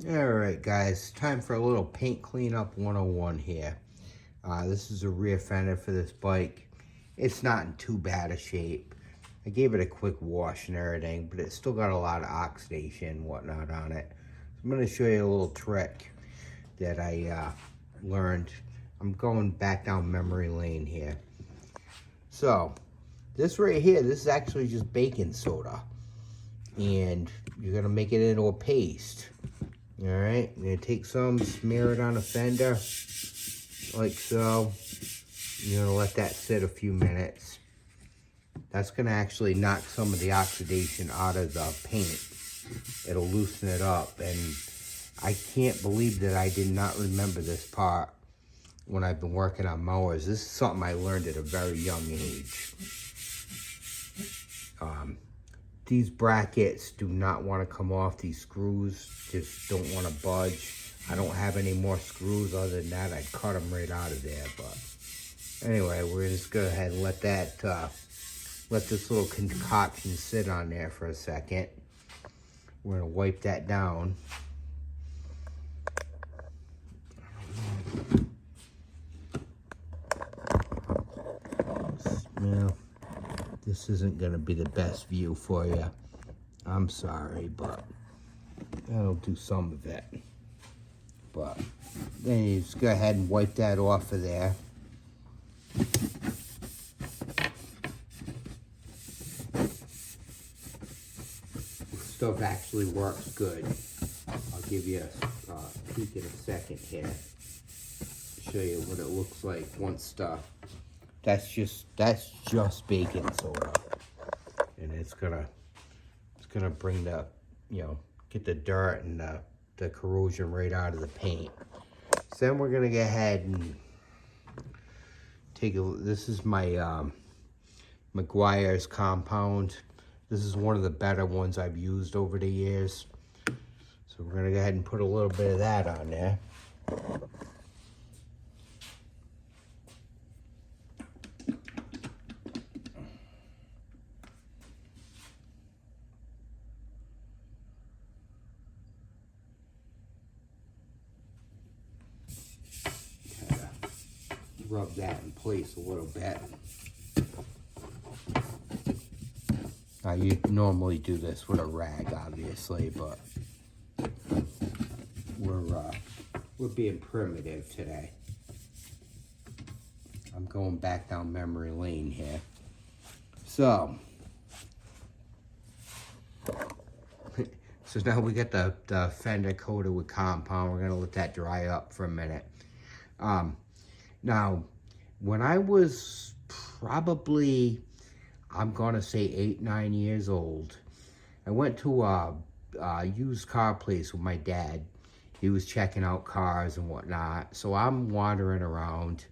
Alright guys, time for a little paint cleanup 101 here. This is a rear fender for this bike. It's not in too bad a shape. I gave it a quick wash and everything, but it's still got a lot of oxidation and whatnot on it. So I'm going to show you a little trick that I learned. I'm going back down memory lane here. So, this right here, this is actually just baking soda. And you're going to make it into a paste. Alright, I'm going to take some, smear it on a fender, like so. You're going to let that sit a few minutes. That's going to actually knock some of the oxidation out of the paint. It'll loosen it up, and I can't believe that I did not remember this part when I've been working on mowers. This is something I learned at a very young age. These brackets do not want to come off. These screws just don't want to budge. I don't have any more screws. Other than that, I'd cut them right out of there. But anyway, we're just go ahead and let that, let this little concoction sit on there for a second. We're gonna wipe that down. Now, this isn't gonna be the best view for you. I'm sorry, but that'll do some of it. But then you just go ahead and wipe that off of there. Stuff actually works good. I'll give you a peek in a second here. Show you what it looks like once that's just baking soda, and it's gonna bring the, get the dirt and the corrosion right out of the paint. So then we're gonna go ahead and take this is my Meguiar's compound. This is one of the better ones I've used over the years. So we're gonna go ahead and put a little bit of that on there. Rub that in place a little bit. You normally do this with a rag, obviously, but we're being primitive today. I'm going back down memory lane here. So now we got the fender coated with compound. We're gonna let that dry up for a minute. Now, when I was probably, I'm gonna say 8, 9 years old, I went to a used car place with my dad. He was checking out cars and whatnot. So I'm wandering around,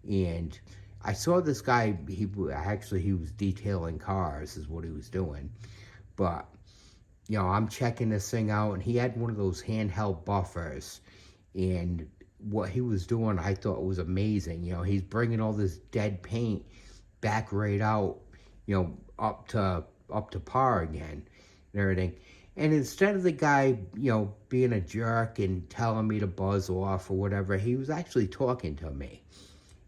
and I saw this guy. He was detailing cars, is what he was doing. But I'm checking this thing out, and he had one of those handheld buffers, and what he was doing, I thought was amazing. He's bringing all this dead paint back right out, up to par again and everything. And instead of the guy, being a jerk and telling me to buzz off or whatever, he was actually talking to me.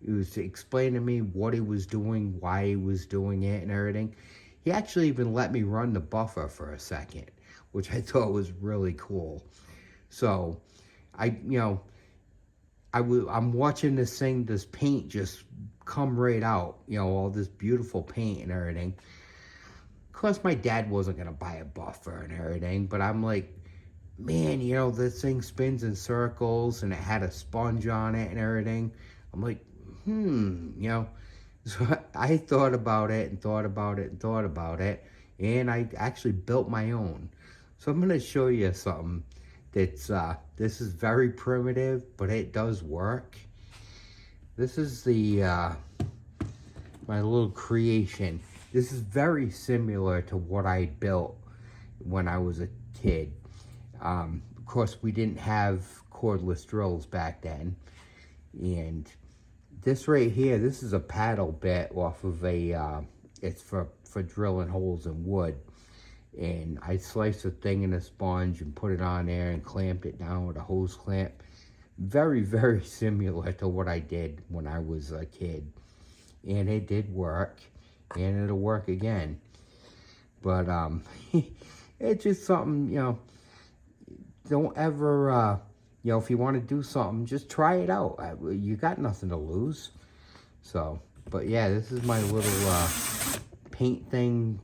He was explaining to me what he was doing, why he was doing it and everything. He actually even let me run the buffer for a second, which I thought was really cool. So, I'm watching this paint just come right out, all this beautiful paint and everything. Of course, my dad wasn't going to buy a buffer and everything, but I'm like, man, this thing spins in circles, and it had a sponge on it and everything. I'm like, So I thought about it and thought about it and thought about it, and I actually built my own. So I'm going to show you something that's, this is very primitive, but it does work. This is my little creation. This is very similar to what I built when I was a kid. Of course, we didn't have cordless drills back then. And this right here, this is a paddle bit off of it's for drilling holes in wood. And I sliced a thing in a sponge and put it on there and clamped it down with a hose clamp. Very, very similar to what I did when I was a kid. And it did work, and it'll work again. But it's just something, don't ever, if you want to do something, just try it out. You got nothing to lose. So, but yeah, this is my little paint thing,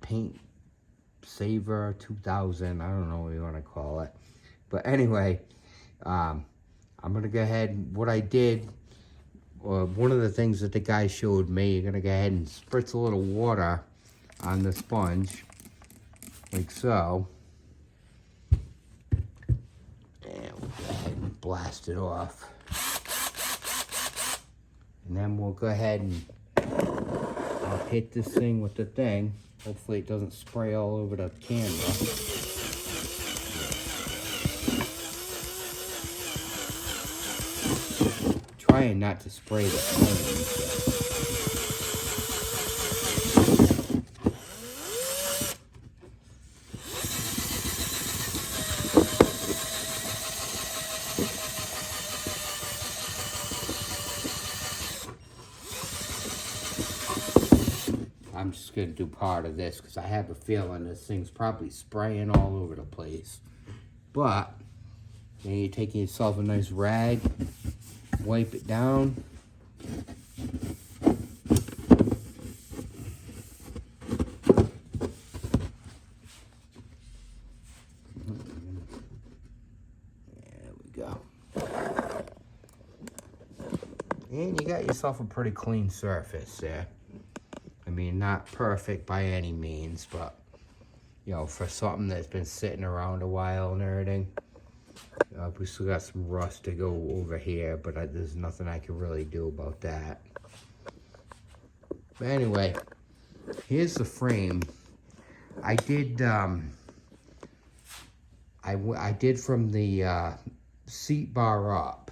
Paint Saver 2000. I don't know what you want to call it. But anyway, I'm going to go ahead, what I did, one of the things that the guy showed me, you're going to go ahead and spritz a little water on the sponge, like so. And we'll go ahead and blast it off. And then we'll go ahead and I'll hit this thing with the thing. Hopefully it doesn't spray all over the camera. Trying not to spray the flames. I'm just going to do part of this because I have a feeling this thing's probably spraying all over the place. But then you take yourself a nice rag, wipe it down. There we go. And you got yourself a pretty clean surface there. I mean, not perfect by any means, but, for something that's been sitting around a while and everything. We still got some rust to go over here, but there's nothing I can really do about that. But anyway, here's the frame. I did, I did from the seat bar up,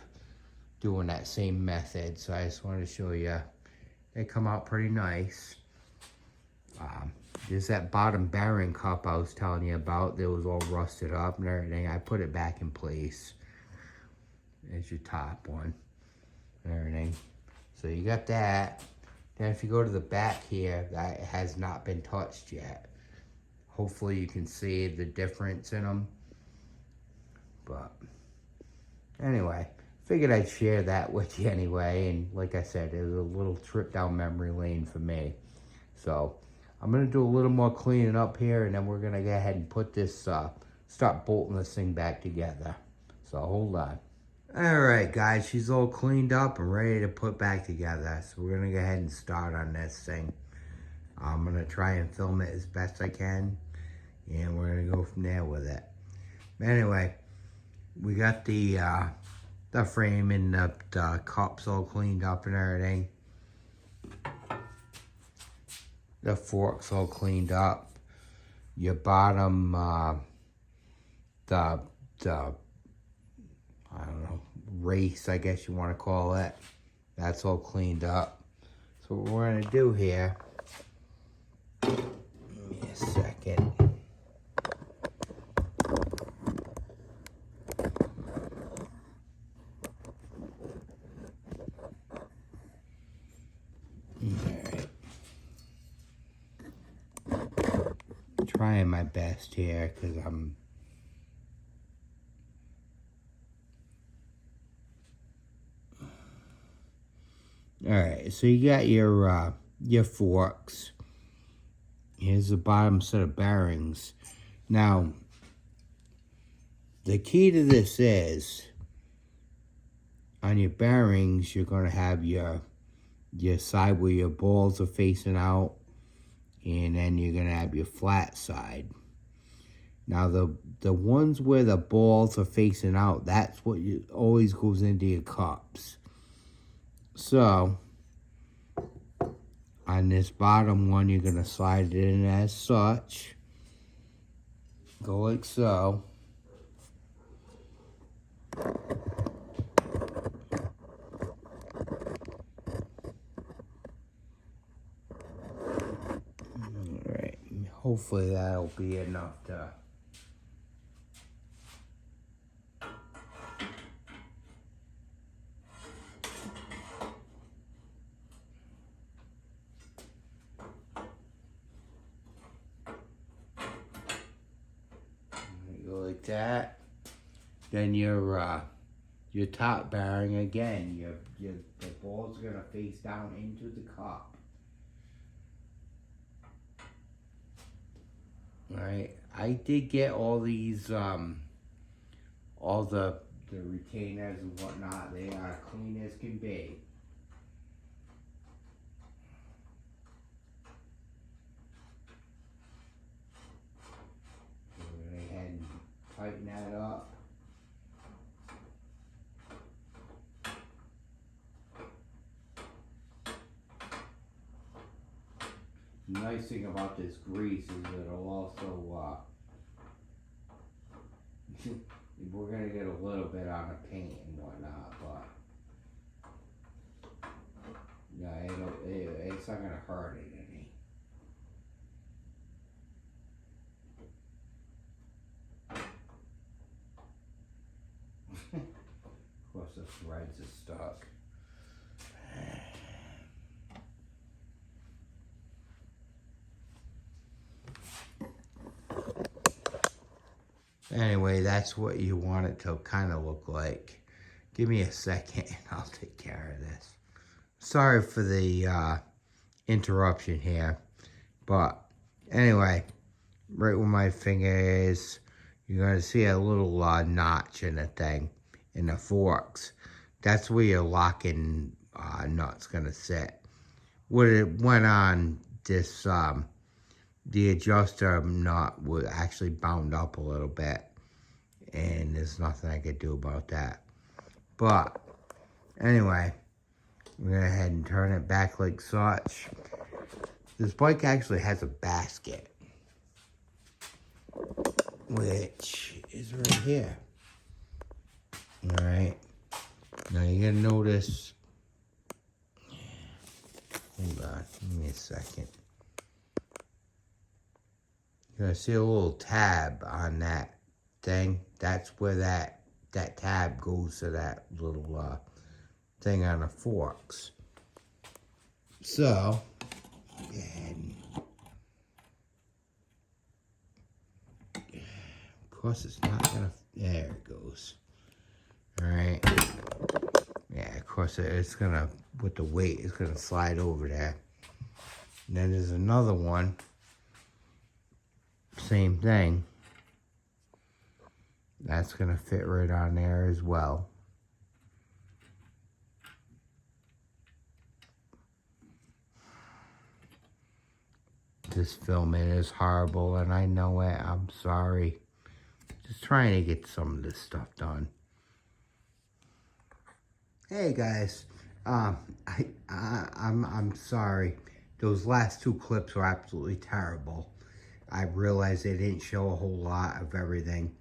doing that same method, so I just wanted to show you. They come out pretty nice. There's that bottom bearing cup I was telling you about that was all rusted up and everything. I put it back in place. There's your top one and everything. So you got that. Then if you go to the back here, that has not been touched yet. Hopefully you can see the difference in them. But anyway, figured I'd share that with you anyway. And like I said, it was a little trip down memory lane for me. So I'm going to do a little more cleaning up here, and then we're going to go ahead and put this, start bolting this thing back together. So hold on. All right, guys, she's all cleaned up and ready to put back together. So we're going to go ahead and start on this thing. I'm going to try and film it as best I can, and we're going to go from there with it. But anyway, we got the frame and the cups all cleaned up and everything. The fork's all cleaned up. Your bottom, the I don't know, race, I guess you want to call it. That's all cleaned up. So what we're going to do here, give me a second. Trying my best here because I'm all right. So you got your forks. Here's the bottom set of bearings. Now the key to this is on your bearings you're going to have your side where your balls are facing out. And then you're going to have your flat side. Now, the ones where the balls are facing out, that's what always goes into your cups. So, on this bottom one, you're going to slide it in as such. Go like so. hopefully that'll be enough to go like that. Then your top bearing again, the ball's gonna face down into the cup. Alright, I did get all these all the retainers and whatnot. They are clean as can be. We're gonna go ahead and tighten that up. The nice thing about this grease is it'll also, we're gonna get a little bit on the paint and whatnot, but yeah, it's not gonna hurt it any. Of course, the threads are stuck. Anyway, that's what you want it to kind of look like. Give me a second and I'll take care of this. Sorry for the interruption here. But anyway, right where my finger is, you're going to see a little notch in the thing, in the forks. That's where your locking nut's going to sit. What it went on this... the adjuster nut was actually bound up a little bit, and there's nothing I could do about that. But anyway, we're gonna go ahead and turn it back like such. This bike actually has a basket, which is right here. All right, now you're gonna notice. Hold on, give me a second. You're gonna see a little tab on that thing. That's where that tab goes to that little thing on the forks. So, and of course it's not gonna, there it goes. All right. Yeah, of course it's gonna, with the weight, it's gonna slide over there. And then there's another one. Same thing. That's gonna fit right on there as well. This filming is horrible and I know it. I'm sorry. Just trying to get some of this stuff done. Hey guys, I'm sorry. Those last two clips were absolutely terrible. I realized they didn't show a whole lot of everything,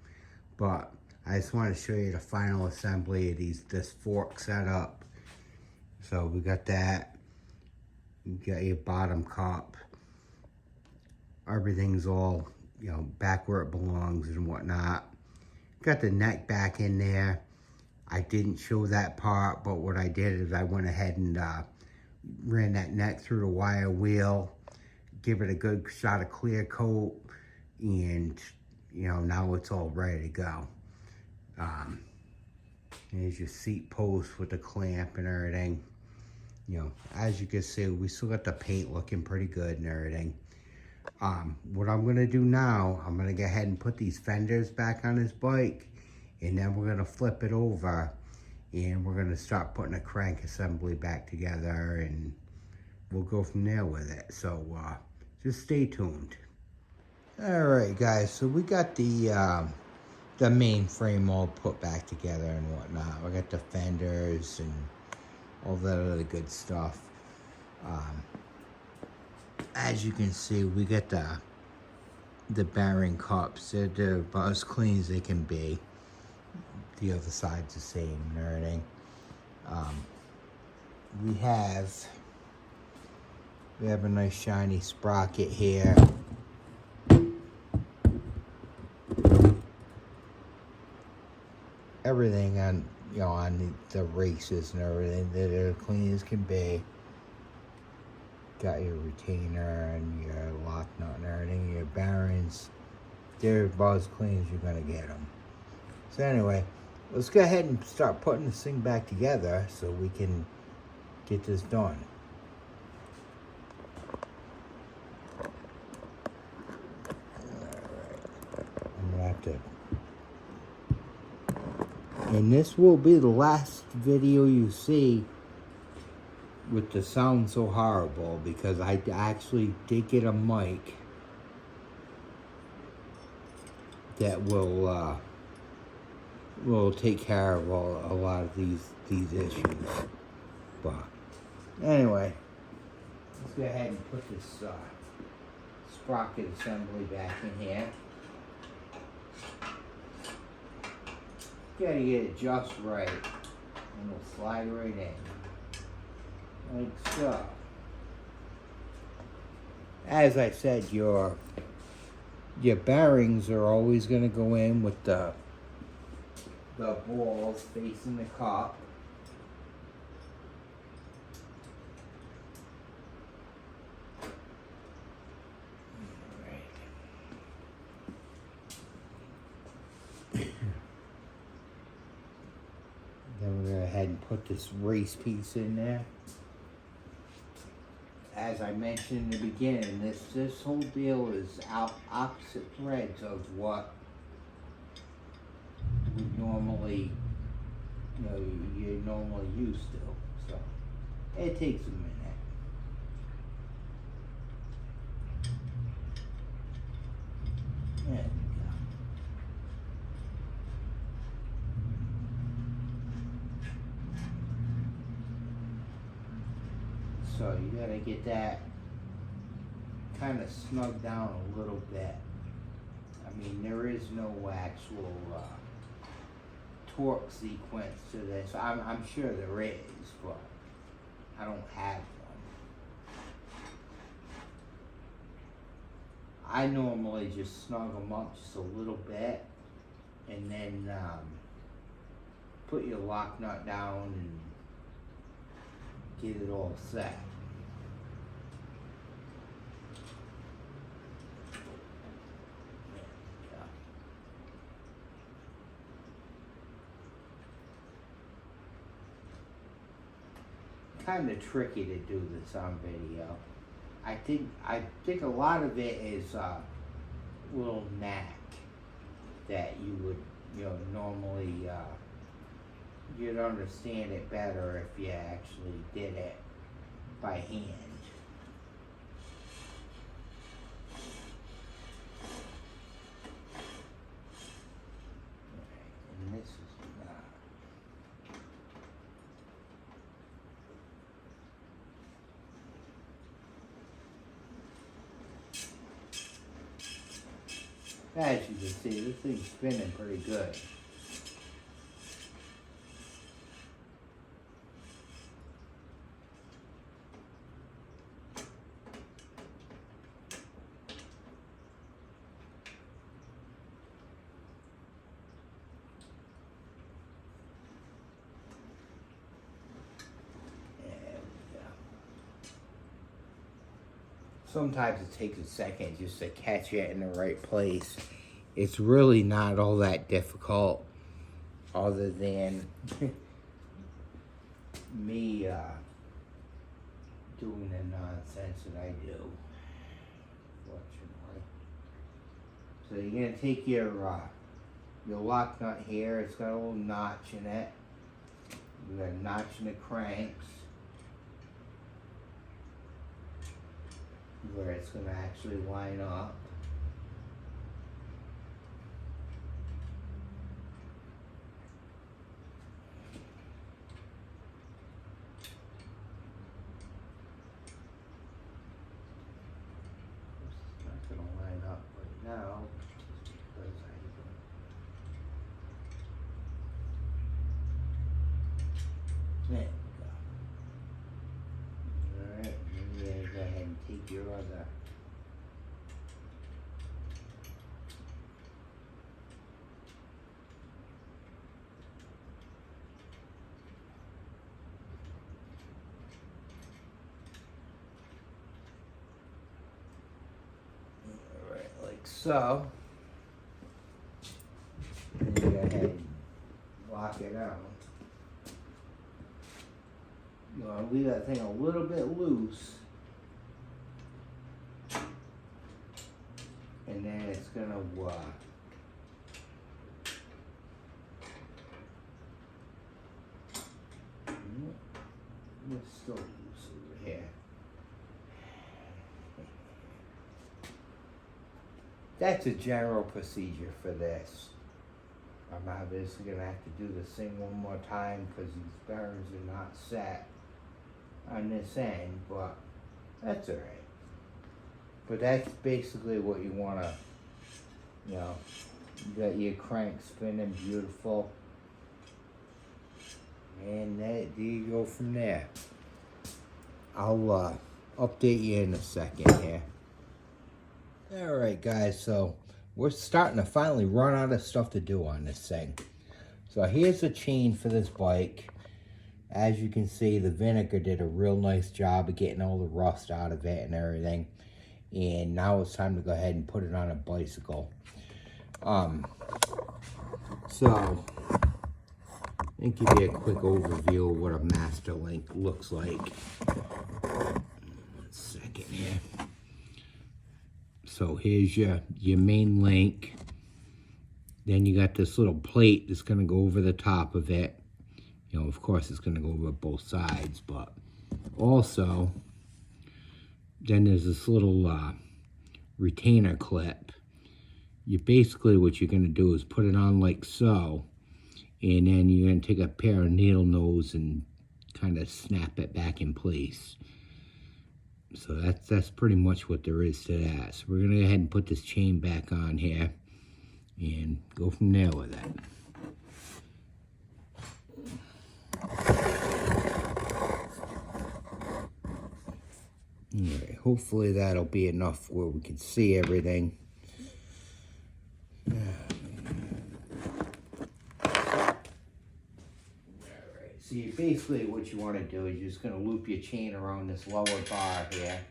but I just want to show you the final assembly of this fork setup. So we got that. You got your bottom cup. Everything's all, you know, back where it belongs and whatnot. Got the neck back in there. I didn't show that part, but what I did is I went ahead and ran that neck through the wire wheel. Give it a good shot of clear coat, and you know, now it's all ready to go. Here's your seat post with the clamp and everything. You know, as you can see, we still got the paint looking pretty good and everything. What I'm gonna do now, I'm gonna go ahead and put these fenders back on this bike, and then we're gonna flip it over, and we're gonna start putting a crank assembly back together, and we'll go from there with it. So, just stay tuned. All right, guys. So we got the main frame all put back together and whatnot. We got the fenders and all that other good stuff. As you can see, we got the bearing cups. They're about as clean as they can be. The other side's the same and everything. We have a nice shiny sprocket here. everything on, you know, on the races and everything. They're clean as can be. Got your retainer and your lock nut and everything. Your bearings, they're about as clean as you're gonna get them. So anyway, let's go ahead and start putting this thing back together so we can get this done. I'm gonna have to, and this will be the last video you see with the sound so horrible, because I actually did get a mic that will take care of a lot of these issues. But anyway, let's go ahead and put this sprocket assembly back in here. Gotta get it just right, and we'll slide right in, like so. As I said, your bearings are always going to go in with the balls facing the cup. Then we're going to go ahead and put this race piece in there. As I mentioned in the beginning, this whole deal is opposite threads of what we normally, you're normally used to. So it takes a minute. There we go. So you gotta get that kind of snug down a little bit. I mean, there is no actual torque sequence to this. I'm sure there is, but I don't have one. I normally just snug them up just a little bit, and then put your lock nut down and get it all set. Kind of tricky to do this on video. I think a lot of it is a little knack that you would, normally you'd understand it better if you actually did it by hand. And this is as you can see, this thing's spinning pretty good. Sometimes it takes a second just to catch it in the right place. It's really not all that difficult, other than me doing the nonsense that I do, fortunately. So you're gonna take your lock nut here. It's got a little notch in it. You got a notch in the cranks, where it's going to actually line up. It's not going to line up right now because there we go. Alright, go ahead and take your other So, I'm gonna go ahead and lock it out. You want to leave that thing a little bit loose. And then it's going to it's still loose over here. That's a general procedure for this. I'm obviously going to have to do this thing one more time because these bearings are not set on this end, but that's alright. But that's basically what you want to, you know, you got your crank spinning beautiful. And there you go from there. I'll update you in a second here. Alright guys, so we're starting to finally run out of stuff to do on this thing. So here's the chain for this bike. As you can see, the vinegar did a real nice job of getting all the rust out of it and everything. And now it's time to go ahead and put it on a bicycle. So, let me give you a quick overview of what a master link looks like. 1 second here. So here's your main link. Then you got this little plate that's going to go over the top of it. You know, of course it's going to go over both sides, but also then there's this little retainer clip. Basically what you're going to do is put it on like so, and then you're going to take a pair of needle nose and kind of snap it back in place. So that's pretty much what there is to that. So we're going to go ahead and put this chain back on here and go from there with it. Alright, hopefully that'll be enough where we can see everything. So basically what you want to do is you're just going to loop your chain around this lower bar here.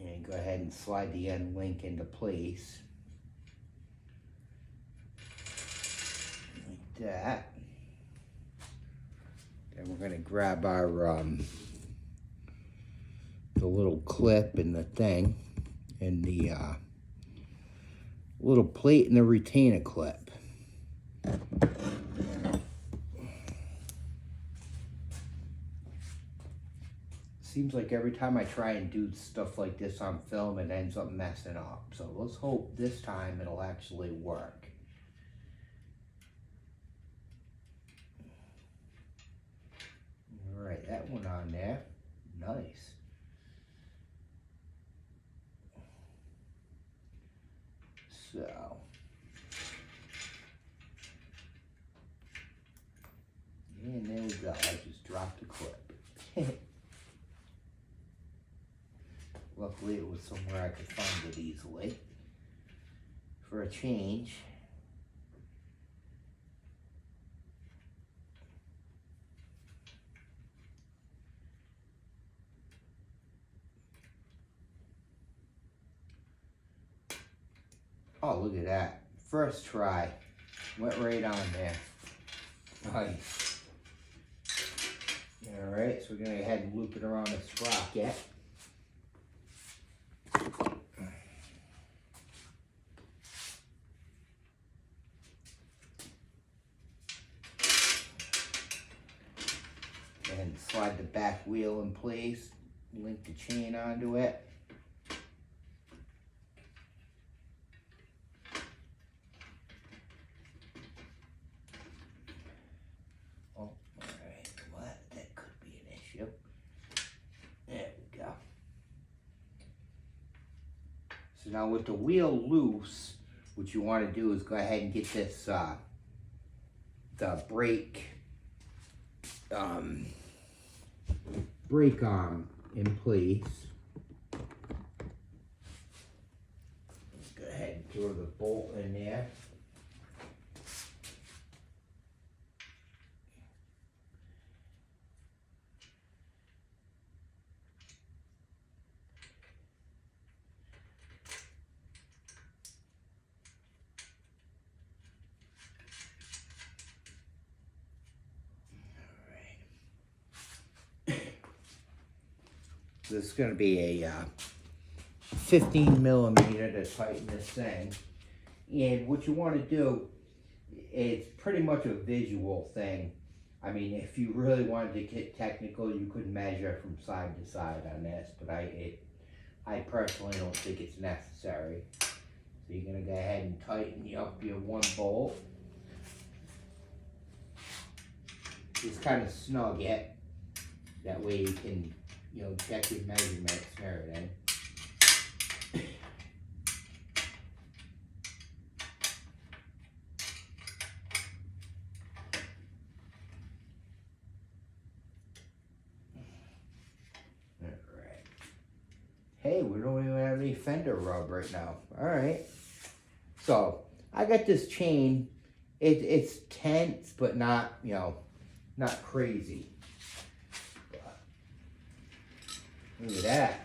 And go ahead and slide the end link into place. Like that. Then we're going to grab our the little clip and the thing and the little plate and the retainer clip. Seems like every time I try and do stuff like this on film, it ends up messing up. So let's hope this time it'll actually work. All right, that one on there. Nice. So. And there we go. I just dropped a clip. Luckily, it was somewhere I could find it easily. For a change. Oh, look at that. First try. Went right on there. Nice. Alright, so we're going to go ahead and loop it around the sprocket. And slide the back wheel in place, link the chain onto it. So now with the wheel loose, what you want to do is go ahead and get this, the brake arm in place. Go ahead and throw the bolt in there. This is going to be a 15 millimeter to tighten this thing. And what you want to do, it's pretty much a visual thing. I mean, if you really wanted to get technical, you could measure from side to side on this, but I personally don't think it's necessary. So you're going to go ahead and tighten up your one bolt. Just kind of snug it. That way you can, you know, check your measurements and everything. Hey, we don't even have any fender rub right now. All right. So I got this chain. It's tense, but not, you know, not crazy. But look at that.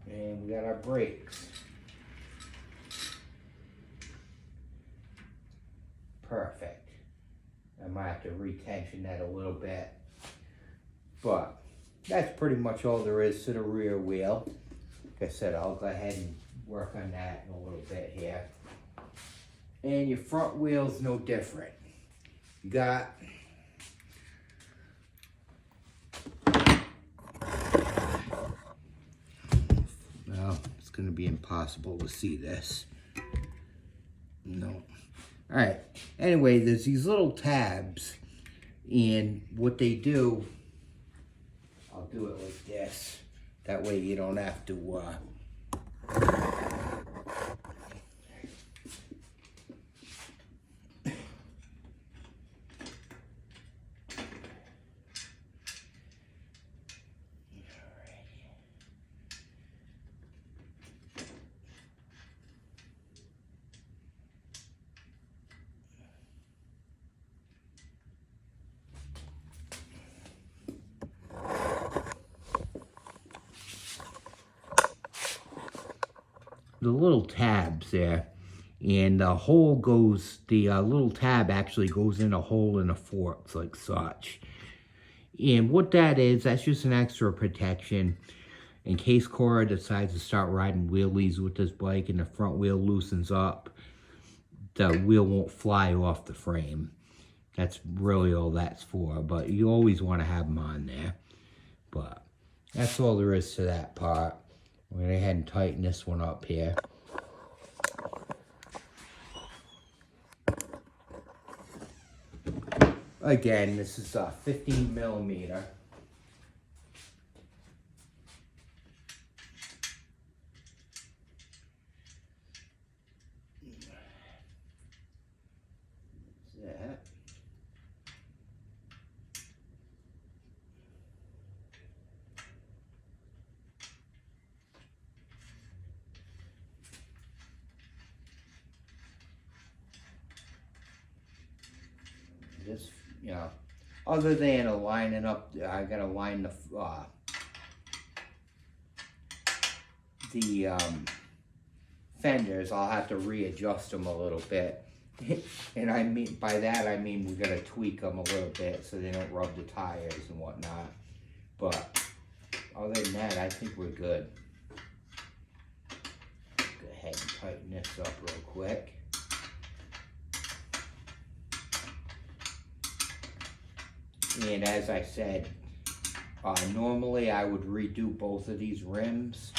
And we got our brakes. Perfect. I might have to retension that a little bit. But that's pretty much all there is to the rear wheel. Like I said, I'll go ahead and work on that in a little bit here. And your front wheel's no different. You got well, it's gonna be impossible to see this. No. Alright. Anyway, there's these little tabs, and what they do, I'll do it like this. That way you don't have to the little tabs there, and the hole goes, the little tab actually goes in a hole in the forks like such. And what that is, that's just an extra protection in case Cora decides to start riding wheelies with this bike and the front wheel loosens up, the wheel won't fly off the frame. That's really all that's for, but you always want to have them on there. But that's all there is to that part. We're going to go ahead and tighten this one up here. Again, this is a 15 millimeter. That's that. Just, you know, other than lining up, I gotta line the fenders. I'll have to readjust them a little bit. And I mean, by that I mean we gotta tweak them a little bit so they don't rub the tires and whatnot. But other than that, I think we're good. Go ahead and tighten this up real quick. And as I said, normally I would redo both of these rims,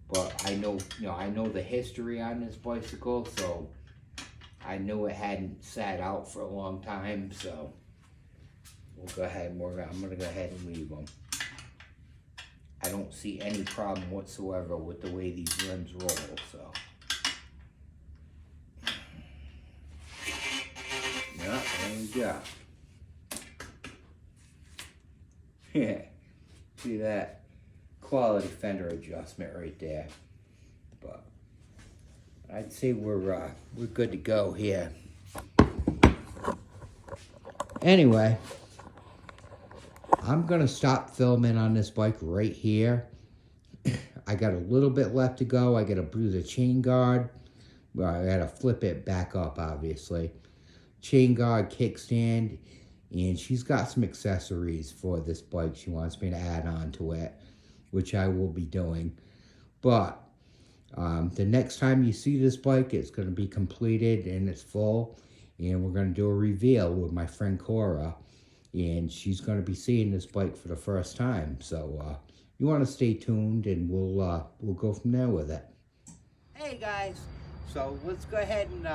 but I know, you know, I know the history on this bicycle, so I knew it hadn't sat out for a long time, so we'll go ahead and I'm gonna go ahead and leave them. I don't see any problem whatsoever with the way these rims roll, so. Yeah, there we go. Yeah, see that quality fender adjustment right there. But I'd say we're good to go here. Anyway, I'm gonna stop filming on this bike right here. I got a little bit left to go. I gotta do the chain guard. Well, I gotta flip it back up, obviously. Chain guard, kickstand, and she's got some accessories for this bike she wants me to add on to it, which I will be doing. But the next time you see this bike, it's going to be completed and it's full, and we're going to do a reveal with my friend Cora, and she's going to be seeing this bike for the first time. So you want to stay tuned, and we'll go from there with it. Hey guys, so let's go ahead and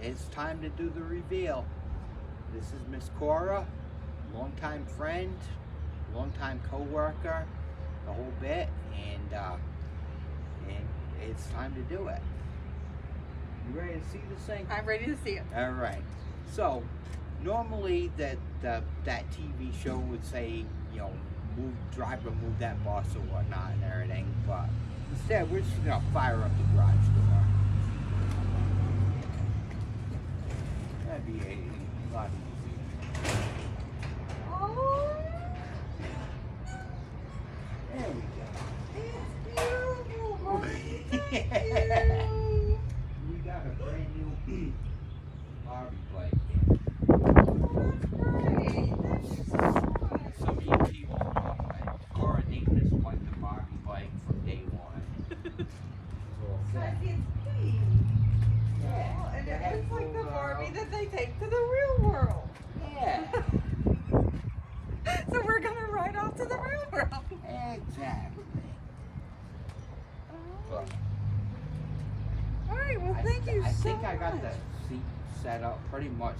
it's time to do the reveal. This is Miss Cora, longtime friend, longtime co-worker, the whole bit, and it's time to do it. You ready to see this thing? I'm ready to see it. All right. So normally that TV show would say, you know, driver move that bus or whatnot and everything, but instead we're just gonna fire up the garage door. That'd be a lot easier. Oh, There we go. it's beautiful, Barbie. Thank Yeah. you. We got a brand new Barbie bike Great. Thank you so much. Some of you people Cora named this bike the Barbie bike from day one. Because it's pink. Yeah. Oh, and That has it's like the little, Barbie that they take to the real world. Yeah. So we're gonna ride off to the real world. Exactly. But All right. Well, thank you I so think I got much. the seat set up pretty much